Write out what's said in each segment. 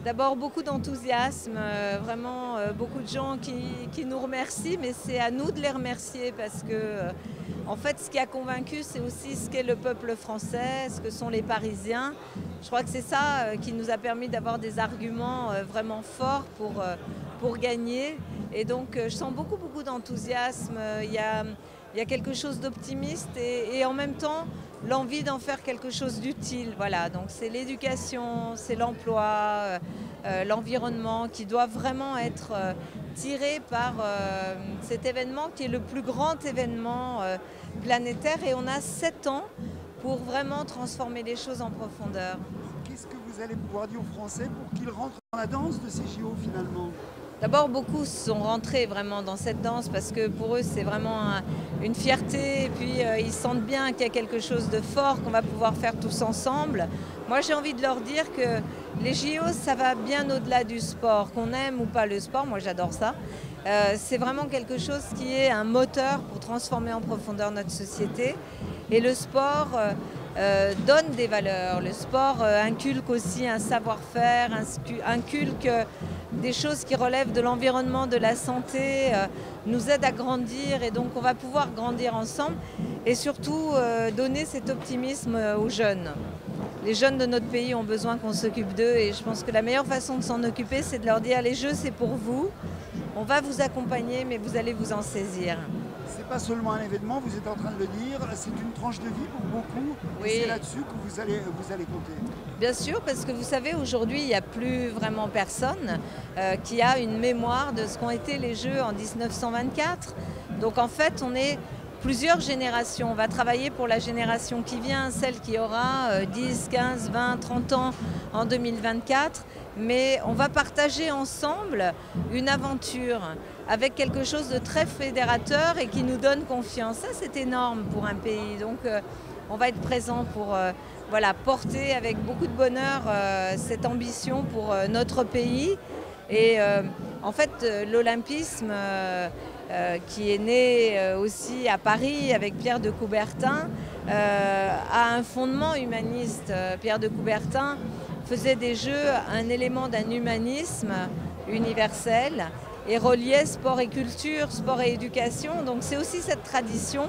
D'abord beaucoup d'enthousiasme, vraiment beaucoup de gens qui nous remercient, mais c'est à nous de les remercier parce que en fait ce qui a convaincu c'est aussi ce qu'est le peuple français, ce que sont les Parisiens. Je crois que c'est ça qui nous a permis d'avoir des arguments vraiment forts pour gagner. Et donc je sens beaucoup d'enthousiasme, il y a quelque chose d'optimiste et en même temps l'envie d'en faire quelque chose d'utile. Voilà, donc c'est l'éducation, c'est l'emploi, l'environnement qui doit vraiment être tiré par cet événement qui est le plus grand événement planétaire et on a 7 ans pour vraiment transformer les choses en profondeur. Qu'est-ce que vous allez pouvoir dire aux Français pour qu'ils rentrent dans la danse de ces JO finalement? D'abord, beaucoup sont rentrés vraiment dans cette danse parce que pour eux, c'est vraiment une fierté. Et puis, ils sentent bien qu'il y a quelque chose de fort qu'on va pouvoir faire tous ensemble. Moi, j'ai envie de leur dire que les JO, ça va bien au-delà du sport. Qu'on aime ou pas le sport, moi j'adore ça. C'est vraiment quelque chose qui est un moteur pour transformer en profondeur notre société. Et le sport donne des valeurs. Le sport inculque aussi un savoir-faire, inculque des choses qui relèvent de l'environnement, de la santé, nous aide à grandir et donc on va pouvoir grandir ensemble et surtout donner cet optimisme aux jeunes. Les jeunes de notre pays ont besoin qu'on s'occupe d'eux et je pense que la meilleure façon de s'en occuper, c'est de leur dire les jeux c'est pour vous, on va vous accompagner mais vous allez vous en saisir. C'est pas seulement un événement, vous êtes en train de le dire, c'est une tranche de vie pour beaucoup. Oui. Et c'est là-dessus que vous allez compter. Bien sûr, parce que vous savez, aujourd'hui, il n'y a plus vraiment personne qui a une mémoire de ce qu'ont été les Jeux en 1924. Donc en fait, on est plusieurs générations. On va travailler pour la génération qui vient, celle qui aura 10, 15, 20, 30 ans en 2024. Mais on va partager ensemble une aventure avec quelque chose de très fédérateur et qui nous donne confiance. Ça, c'est énorme pour un pays. Donc on va être présent pour voilà, porter avec beaucoup de bonheur cette ambition pour notre pays. Et en fait, l'olympisme qui est né aussi à Paris avec Pierre de Coubertin a un fondement humaniste. Pierre de Coubertin faisait des Jeux un élément d'un humanisme universel et reliait sport et culture, sport et éducation. Donc c'est aussi cette tradition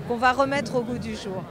qu'on va remettre au goût du jour.